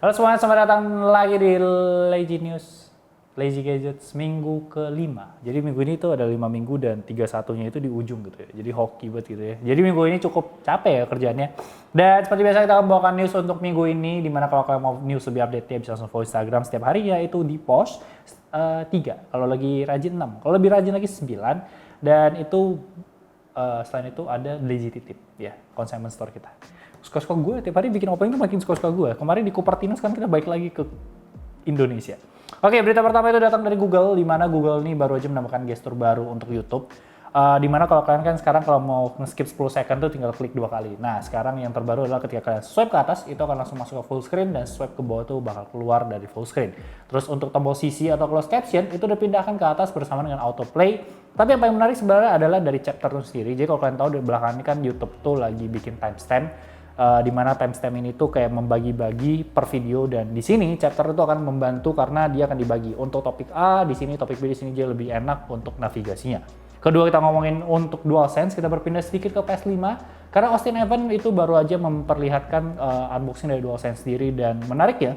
Halo semuanya, selamat datang lagi di Lazy News, Lazy Gadgets minggu ke-5. Jadi minggu ini tuh ada 5 minggu dan 31-nya itu di ujung gitu ya. Jadi hoki banget gitu ya. Jadi minggu ini cukup capek ya kerjaannya. Dan seperti biasa kita akan membawakan news untuk minggu ini. Dimana kalau kalian mau news lebih update ya bisa langsung follow Instagram setiap hari ya. Itu di post 3, kalau lagi rajin 6, kalau lebih rajin lagi 9. Dan itu selain itu ada Lazy Titip ya, consignment store kita. Suka-suka gue tiap hari bikin opening tuh makin suka-suka gue. Kemarin di Cupertino, sekarang kita balik lagi ke Indonesia. Oke, berita pertama itu datang dari Google, di mana Google ini baru aja menambahkan gestur baru untuk YouTube. Di mana kalau kalian kan sekarang kalau mau nge-skip 10 second tuh tinggal klik 2 kali. Nah, sekarang yang terbaru adalah ketika kalian swipe ke atas, itu akan langsung masuk ke full screen, dan swipe ke bawah tuh bakal keluar dari full screen. Terus untuk tombol CC atau close caption, itu udah pindahkan ke atas bersama dengan autoplay. Tapi yang paling menarik sebenarnya adalah dari chapter itu sendiri. Jadi kalau kalian tahu di belakang ini kan YouTube tuh lagi bikin timestamp. Di mana timestamp ini tuh kayak membagi-bagi per video, dan di sini chapter itu akan membantu karena dia akan dibagi untuk topik A di sini, topik B di sini, dia lebih enak untuk navigasinya. Kedua, kita ngomongin untuk DualSense, kita berpindah sedikit ke PS5 karena Austin Evans itu baru aja memperlihatkan unboxing dari DualSense sendiri, dan menarik ya,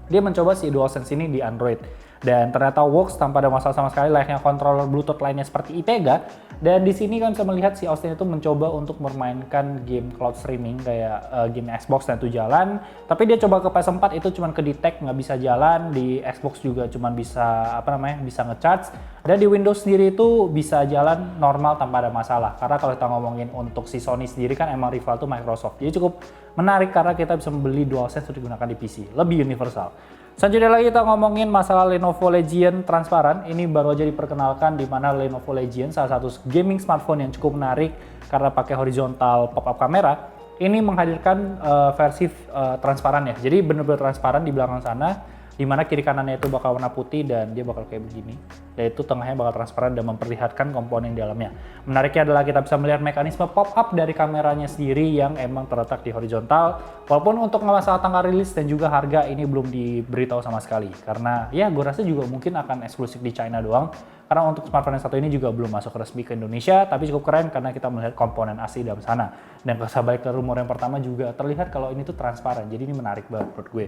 dia mencoba si DualSense ini di Android. Dan ternyata works tanpa ada masalah sama sekali, layaknya controller Bluetooth lainnya seperti Itega. Dan di sini kan bisa melihat si Austin itu mencoba untuk memainkan game cloud streaming kayak game Xbox, dan itu jalan. Tapi dia coba ke PS4 itu cuman ke detect nggak bisa jalan, di Xbox juga cuman bisa bisa ngecharge, dan di Windows sendiri itu bisa jalan normal tanpa ada masalah. Karena kalau kita ngomongin untuk si Sony sendiri kan emang rival tuh Microsoft. Jadi cukup menarik karena kita bisa membeli DualSense untuk digunakan di PC, lebih universal. Selanjutnya lagi kita ngomongin masalah Lenovo Legion transparan. Ini baru aja diperkenalkan, di mana Lenovo Legion salah satu gaming smartphone yang cukup menarik karena pakai horizontal pop-up kamera. Ini menghadirkan versi transparan ya. Jadi benar-benar transparan di belakang sana, di mana kiri kanannya itu bakal warna putih dan dia bakal kayak begini. Dan itu tengahnya bakal transparan dan memperlihatkan komponen di dalamnya. Menariknya adalah kita bisa melihat mekanisme pop-up dari kameranya sendiri yang emang terletak di horizontal. Walaupun untuk masalah tanggal rilis dan juga harga ini belum diberitahu sama sekali. Karena ya gue rasa juga mungkin akan eksklusif di China doang. Karena untuk smartphone yang satu ini juga belum masuk resmi ke Indonesia, tapi cukup keren karena kita melihat komponen asli dalam sana. Dan kalau balik ke rumor yang pertama juga terlihat kalau ini tuh transparan, jadi ini menarik banget menurut gue.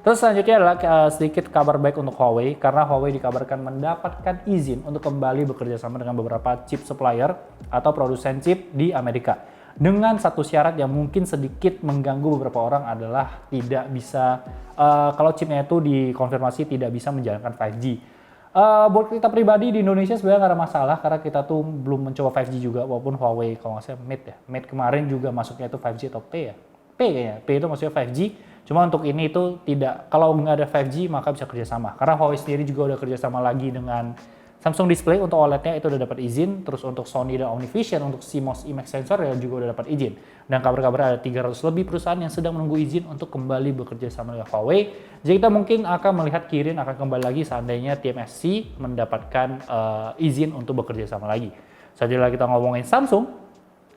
Terus selanjutnya adalah sedikit kabar baik untuk Huawei, karena Huawei dikabarkan mendapatkan izin untuk kembali bekerja sama dengan beberapa chip supplier atau produsen chip di Amerika. Dengan satu syarat yang mungkin sedikit mengganggu beberapa orang adalah tidak bisa, kalau chipnya itu dikonfirmasi tidak bisa menjalankan 5G. Buat kita pribadi di Indonesia sebenarnya nggak ada masalah karena kita tuh belum mencoba 5G juga, walaupun Huawei kalau nggak salah Mate kemarin juga masuknya itu 5G atau P ya? P kayaknya, P itu maksudnya 5G. Cuma untuk ini itu tidak, kalau nggak ada 5G maka bisa kerjasama. Karena Huawei sendiri juga udah kerjasama lagi dengan Samsung Display untuk OLED-nya itu udah dapat izin, terus untuk Sony dan OmniVision untuk CMOS image sensor ya juga udah dapat izin. Dan kabar-kabar ada 300 lebih perusahaan yang sedang menunggu izin untuk kembali bekerja sama dengan Huawei. Jadi kita mungkin akan melihat Kirin akan kembali lagi seandainya TSMC mendapatkan izin untuk bekerja sama lagi. Selanjutnya kita ngomongin Samsung,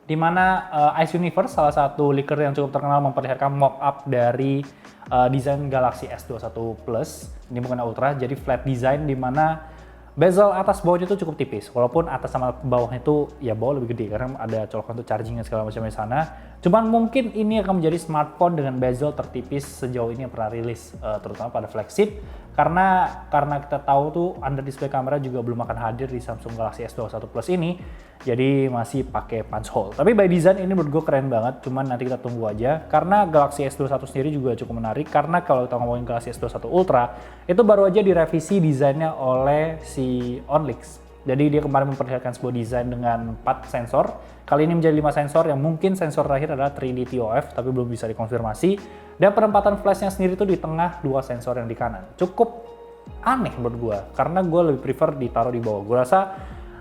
di mana Ice Universe, salah satu leaker yang cukup terkenal, memperlihatkan mock-up dari desain Galaxy S21 Plus. Ini bukan Ultra, jadi flat design di mana bezel atas bawahnya itu cukup tipis, walaupun atas sama bawahnya itu ya bawah lebih gede karena ada colokan untuk charging dan segala macam di sana. Cuman mungkin ini akan menjadi smartphone dengan bezel tertipis sejauh ini yang pernah rilis, terutama pada flagship. Karena kita tahu tuh under display kamera juga belum akan hadir di Samsung Galaxy S21 Plus ini, jadi masih pakai punch hole. Tapi by design ini menurut gue keren banget, cuman nanti kita tunggu aja. Karena Galaxy S21 sendiri juga cukup menarik, karena kalau kita ngomongin Galaxy S21 Ultra, itu baru aja direvisi desainnya oleh si OnLeaks. Jadi dia kemarin memperlihatkan sebuah desain dengan 4 sensor. Kali ini menjadi 5 sensor, yang mungkin sensor terakhir adalah 3D ToF, tapi belum bisa dikonfirmasi. Dan penempatan flashnya sendiri itu di tengah 2 sensor yang di kanan. Cukup aneh menurut gue, karena gue lebih prefer ditaruh di bawah. Gue rasa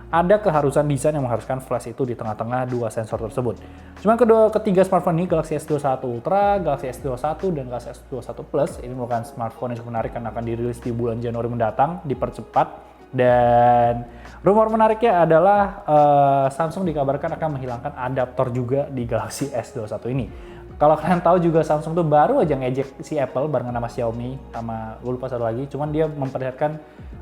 ada keharusan desain yang mengharuskan flash itu di tengah-tengah 2 sensor tersebut. Cuman ketiga smartphone ini, Galaxy S21 Ultra, Galaxy S21, dan Galaxy S21 Plus, ini merupakan smartphone yang cukup menarik karena akan dirilis di bulan Januari mendatang, dipercepat. Dan rumor menariknya adalah Samsung dikabarkan akan menghilangkan adaptor juga di Galaxy S21 ini. Kalau kalian tahu juga Samsung tuh baru aja ngejek si Apple barengan sama Xiaomi sama gue lupa satu lagi, cuman dia memperlihatkan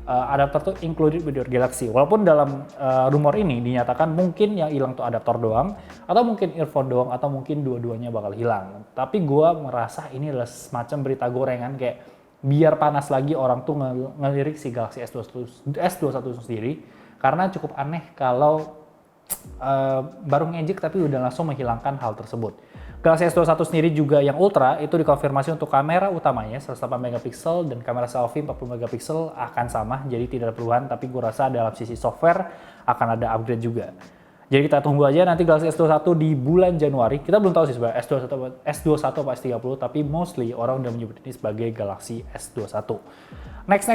adapter tuh included with your Galaxy. Walaupun dalam rumor ini dinyatakan mungkin yang hilang tuh adaptor doang, atau mungkin earphone doang, atau mungkin dua-duanya bakal hilang. Tapi gue merasa ini adalah semacam berita gorengan kayak biar panas lagi orang tuh ngelirik si Galaxy S21 sendiri, karena cukup aneh kalau baru ngejek tapi udah langsung menghilangkan hal tersebut. Galaxy S21 sendiri juga yang Ultra itu dikonfirmasi untuk kamera utamanya 108 megapiksel dan kamera selfie 40 megapiksel akan sama, jadi tidak ada perubahan, tapi gue rasa dalam sisi software akan ada upgrade juga. Jadi kita tunggu aja nanti Galaxy S21 di bulan Januari. Kita belum tahu sih sebenarnya S21 apa S30, tapi mostly orang udah menyebut ini sebagai Galaxy S21. Next,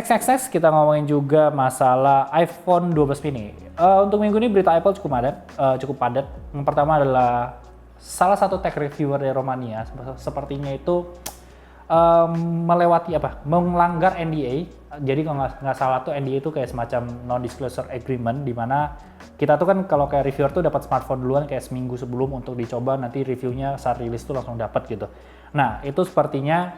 kita ngomongin juga masalah iPhone 12 mini. Untuk minggu ini berita Apple cukup padat. Yang pertama adalah salah satu tech reviewer dari Romania, sepertinya itu melanggar NDA. Jadi kalau nggak salah tuh NDA itu kayak semacam non-disclosure agreement, di mana kita tuh kan kalau kayak reviewer tuh dapat smartphone duluan kayak seminggu sebelum untuk dicoba, nanti reviewnya saat rilis tuh langsung dapat gitu. Nah itu sepertinya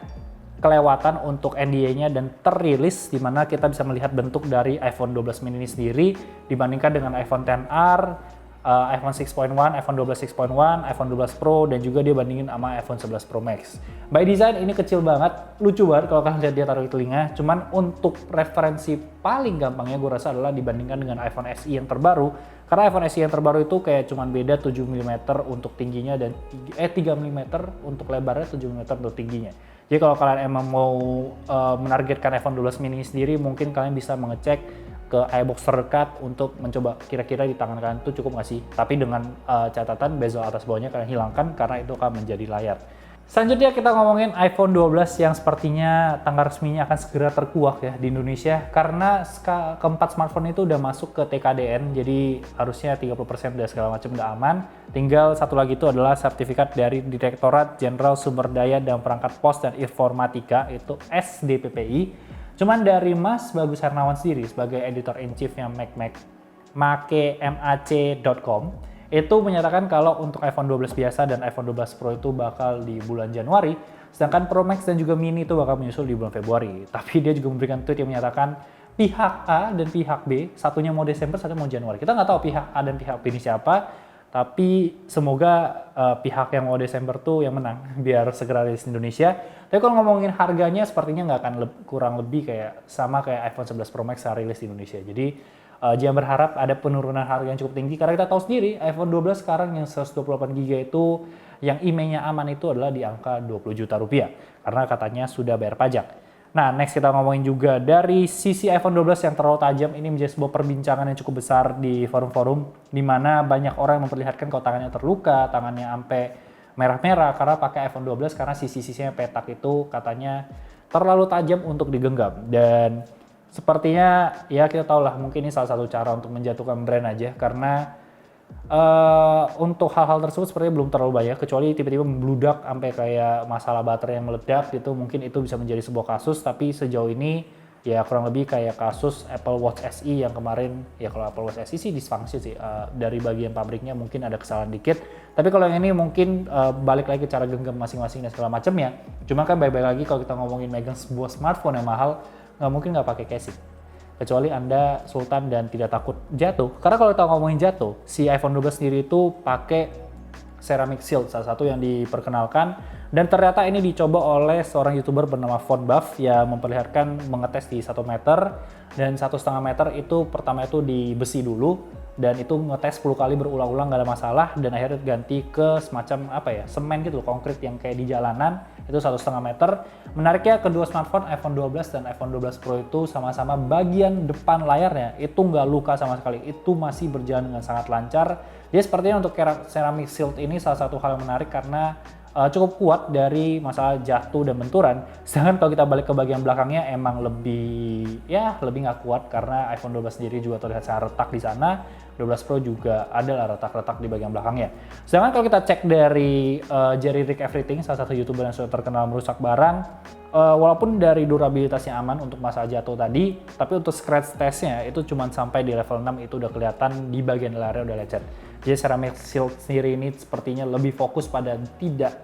kelewatan untuk NDA-nya dan terrilis, di mana kita bisa melihat bentuk dari iPhone 12 mini ini sendiri dibandingkan dengan iPhone XR, iPhone 6.1, iPhone 12 6.1, iPhone 12 Pro, dan juga dia bandingin sama iPhone 11 Pro Max. By design ini kecil banget, lucu banget kalau kalian lihat dia taruh di telinga. Cuman untuk referensi paling gampangnya gue rasa adalah dibandingkan dengan iPhone SE yang terbaru. Karena iPhone SE yang terbaru itu kayak cuman beda 7 mm untuk tingginya dan 3 mm untuk lebarnya, 7 mm untuk tingginya. Jadi kalau kalian emang mau menargetkan iPhone 12 mini sendiri, mungkin kalian bisa mengecek ke iBox terdekat untuk mencoba kira-kira di tangan kalian itu cukup nggak sih. Tapi dengan catatan bezel atas bawahnya kalian hilangkan karena itu akan menjadi layar. Selanjutnya kita ngomongin iPhone 12 yang sepertinya tanggal resminya akan segera terkuak ya di Indonesia, karena keempat smartphone itu udah masuk ke TKDN, jadi harusnya 30% udah segala macam udah aman. Tinggal satu lagi itu adalah sertifikat dari Direktorat Jenderal Sumber Daya dan Perangkat Pos dan Informatika, itu SDPPI. Cuman dari Mas Bagus Hernawan sendiri sebagai editor-in-chief-nya mac.com itu menyatakan kalau untuk iPhone 12 biasa dan iPhone 12 Pro itu bakal di bulan Januari, sedangkan Pro Max dan juga Mini itu bakal menyusul di bulan Februari. Tapi dia juga memberikan tweet yang menyatakan pihak A dan pihak B, satunya mau Desember, satunya mau Januari. Kita nggak tahu pihak A dan pihak B ini siapa, tapi semoga pihak yang mau Desember tuh yang menang, biar segera rilis di Indonesia. Tapi kalau ngomongin harganya, sepertinya nggak akan kurang lebih kayak sama kayak iPhone 11 Pro Max saat rilis di Indonesia. Jadi jangan berharap ada penurunan harga yang cukup tinggi, karena kita tahu sendiri iPhone 12 sekarang yang 128GB itu yang IMEI-nya aman itu adalah di angka 20 juta rupiah, karena katanya sudah bayar pajak. Nah, next kita ngomongin juga dari sisi iPhone 12 yang terlalu tajam, ini menjadi sebuah perbincangan yang cukup besar di forum-forum, di mana banyak orang yang memperlihatkan kalau tangannya terluka, tangannya sampai merah-merah karena pakai iPhone 12, karena sisi-sisinya petak itu katanya terlalu tajam untuk digenggam. Dan sepertinya ya kita tahu lah, mungkin ini salah satu cara untuk menjatuhkan brand aja, karena untuk hal-hal tersebut sepertinya belum terlalu banyak, kecuali tiba-tiba membludak sampai kayak masalah baterai yang meledak gitu, mungkin itu bisa menjadi sebuah kasus. Tapi sejauh ini ya kurang lebih kayak kasus Apple Watch SE yang kemarin, ya kalau Apple Watch SE sih dysfunction sih, dari bagian pabriknya mungkin ada kesalahan dikit, tapi kalau yang ini mungkin balik lagi ke cara genggam masing-masing dan segala macamnya. Cuma kan baik-baik lagi kalau kita ngomongin megang sebuah smartphone yang mahal, nggak mungkin nggak pakai casing, kecuali Anda sultan dan tidak takut jatuh. Karena kalau kita ngomongin jatuh, si iPhone 12 sendiri itu pakai ceramic shield, salah satu yang diperkenalkan, dan ternyata ini dicoba oleh seorang YouTuber bernama Fonbuff yang memperlihatkan mengetes di 1 meter dan 1,5 meter itu pertama itu di besi dulu, dan itu ngetes 10 kali berulang-ulang nggak ada masalah, dan akhirnya ganti ke semacam apa ya, semen gitu, konkrit yang kayak di jalanan, itu 1,5 meter. Menariknya kedua smartphone iPhone 12 dan iPhone 12 Pro itu sama-sama bagian depan layarnya itu nggak luka sama sekali, itu masih berjalan dengan sangat lancar. Jadi sepertinya untuk ceramic shield ini salah satu hal yang menarik karena cukup kuat dari masalah jatuh dan benturan. Sedangkan kalau kita balik ke bagian belakangnya emang lebih nggak kuat, karena iPhone 12 sendiri juga terlihat sangat retak di sana. 12 Pro juga ada retak-retak di bagian belakangnya. Sedangkan kalau kita cek dari Jerry Rig Everything, salah satu YouTuber yang sudah terkenal merusak barang, walaupun dari durabilitasnya aman untuk masalah jatuh tadi, tapi untuk scratch testnya itu cuma sampai di level 6 itu udah kelihatan di bagian layarnya udah lecet. Jadi ceramic shield sendiri ini sepertinya lebih fokus pada tidak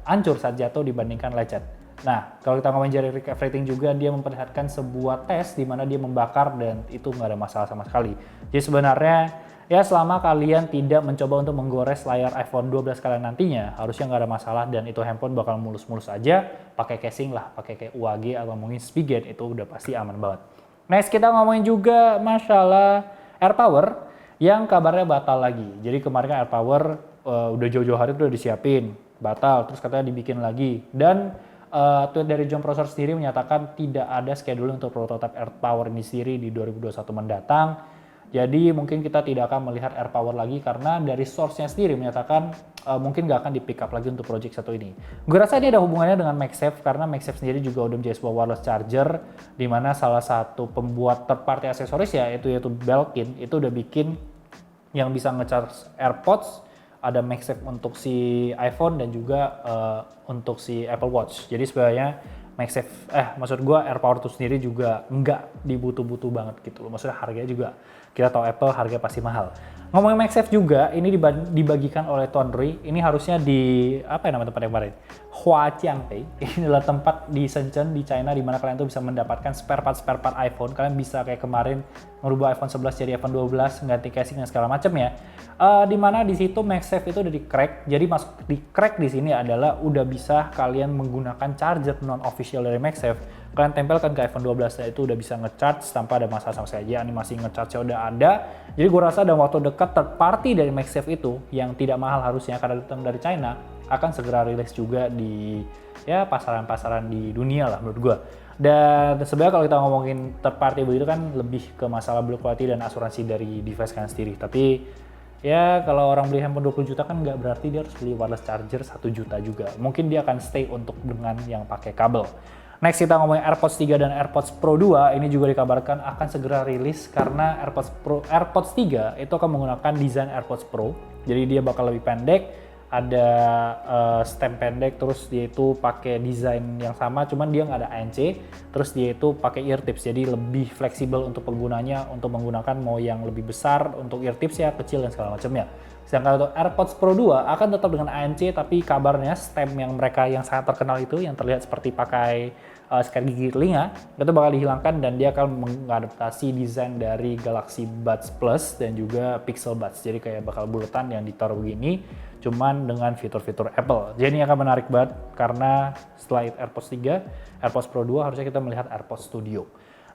hancur saat jatuh dibandingkan lecet. Nah, kalau kita ngomongin jari recap rating juga, dia memperlihatkan sebuah tes di mana dia membakar dan itu nggak ada masalah sama sekali. Jadi sebenarnya ya selama kalian tidak mencoba untuk menggores layar iPhone 12 kalian nantinya, harusnya nggak ada masalah dan itu handphone bakal mulus-mulus aja. Pakai casing lah, pakai kayak UAG atau mungkin Spigen, itu udah pasti aman banget. Next kita ngomongin juga masalah AirPower yang kabarnya batal lagi. Jadi kemarin kan AirPower udah jauh-jauh hari udah disiapin, batal, terus katanya dibikin lagi. Dan tweet dari Jon Prosser sendiri menyatakan tidak ada schedule untuk prototipe AirPower ini sendiri di 2021 mendatang. Jadi mungkin kita tidak akan melihat AirPower lagi karena dari source-nya sendiri menyatakan mungkin nggak akan di-pick up lagi untuk project satu ini. Gue rasa ini ada hubungannya dengan MagSafe karena MagSafe sendiri juga udah menjadi sebuah wireless charger di mana salah satu pembuat third party aksesoris ya yaitu Belkin itu udah bikin yang bisa nge-charge AirPods, ada MagSafe untuk si iPhone dan juga untuk si Apple Watch. Jadi sebenarnya MagSafe, maksud gue AirPower itu sendiri juga nggak dibutuh-butuh banget gitu loh. Maksudnya harganya juga, kita tahu Apple harganya pasti mahal. Ngomongin MagSafe juga, ini dibagikan oleh Tonry. Ini harusnya di, apa ya nama tempat yang kemarin? Huaqiangpei. Ini adalah tempat di Shenzhen, di China, di mana kalian tuh bisa mendapatkan spare part iPhone. Kalian bisa kayak kemarin merubah iPhone 11 jadi iPhone 12, ganti casing dan segala macam ya. Di mana di situ MagSafe itu udah di crack. Jadi masuk di crack di sini adalah udah bisa kalian menggunakan charger non official dari MagSafe. Kalian tempelkan ke iPhone 12 dan itu udah bisa nge-charge tanpa ada masalah sama sekali. Animasi nge-charge udah ada. Jadi gue rasa dalam waktu dekat third party dari MagSafe itu yang tidak mahal harusnya karena datang dari China akan segera rilis juga di ya pasaran-pasaran di dunia lah menurut gue. Dan sebenarnya kalau kita ngomongin third party begitu kan lebih ke masalah build quality dan asuransi dari device kan sendiri. Tapi ya kalau orang beli handphone 20 juta kan nggak berarti dia harus beli wireless charger 1 juta juga. Mungkin dia akan stay untuk dengan yang pakai kabel. Next kita ngomongin AirPods 3 dan AirPods Pro 2, ini juga dikabarkan akan segera rilis karena AirPods 3 itu akan menggunakan desain AirPods Pro. Jadi dia bakal lebih pendek, ada stem pendek, terus dia itu pakai desain yang sama, cuman dia nggak ada ANC, terus dia itu pakai ear tips, jadi lebih fleksibel untuk penggunanya, untuk menggunakan mau yang lebih besar, untuk ear tips ya kecil dan segala macamnya. Sedangkan untuk AirPods Pro 2 akan tetap dengan ANC, tapi kabarnya stem yang mereka yang sangat terkenal itu, yang terlihat seperti pakai sikat gigi telinga, itu bakal dihilangkan dan dia akan mengadaptasi desain dari Galaxy Buds Plus dan juga Pixel Buds. Jadi kayak bakal bulatan yang ditaruh begini, cuman dengan fitur-fitur Apple. Jadi ini akan menarik banget karena setelah AirPods 3, AirPods Pro 2 harusnya kita melihat AirPods Studio.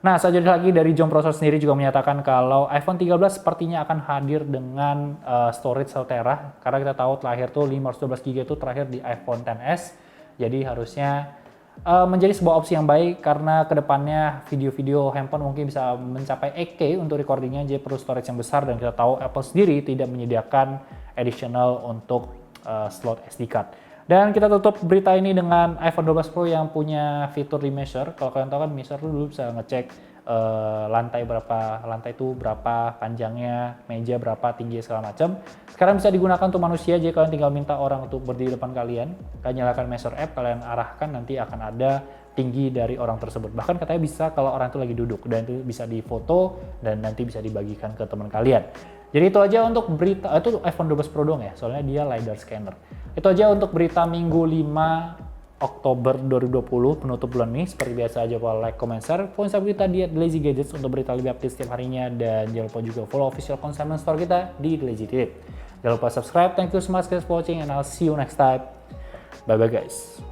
Nah, selanjutnya lagi dari Jon Prosser sendiri juga menyatakan kalau iPhone 13 sepertinya akan hadir dengan storage 1 tera karena kita tahu terakhir tuh 512 GB itu terakhir di iPhone XS. Jadi harusnya menjadi sebuah opsi yang baik karena kedepannya video-video handphone mungkin bisa mencapai 8K untuk recordingnya, jadi perlu storage yang besar dan kita tahu Apple sendiri tidak menyediakan additional untuk slot SD card. Dan kita tutup berita ini dengan iPhone 12 Pro yang punya fitur di measure. Kalau kalian tahu kan measure dulu bisa ngecek lantai itu berapa panjangnya, meja berapa, tinggi segala macam. Sekarang bisa digunakan untuk manusia, jadi kalian tinggal minta orang untuk berdiri depan kalian. Kalian nyalakan measure app, kalian arahkan, nanti akan ada tinggi dari orang tersebut. Bahkan katanya bisa kalau orang itu lagi duduk dan itu bisa difoto dan nanti bisa dibagikan ke teman kalian. Jadi itu aja untuk berita, itu iPhone 12 Pro dong ya, soalnya dia LiDAR scanner. Itu aja untuk berita Minggu 5 Oktober 2020 penutup bulan ini. Seperti biasa aja kalau like, comment, share. Follow Instagram kita di @lazy gadgets untuk berita lebih update setiap harinya dan jangan lupa juga follow official consignment store kita di Lazy Tip. Jangan lupa subscribe. Thank you so much guys for watching and I'll see you next time. Bye bye guys.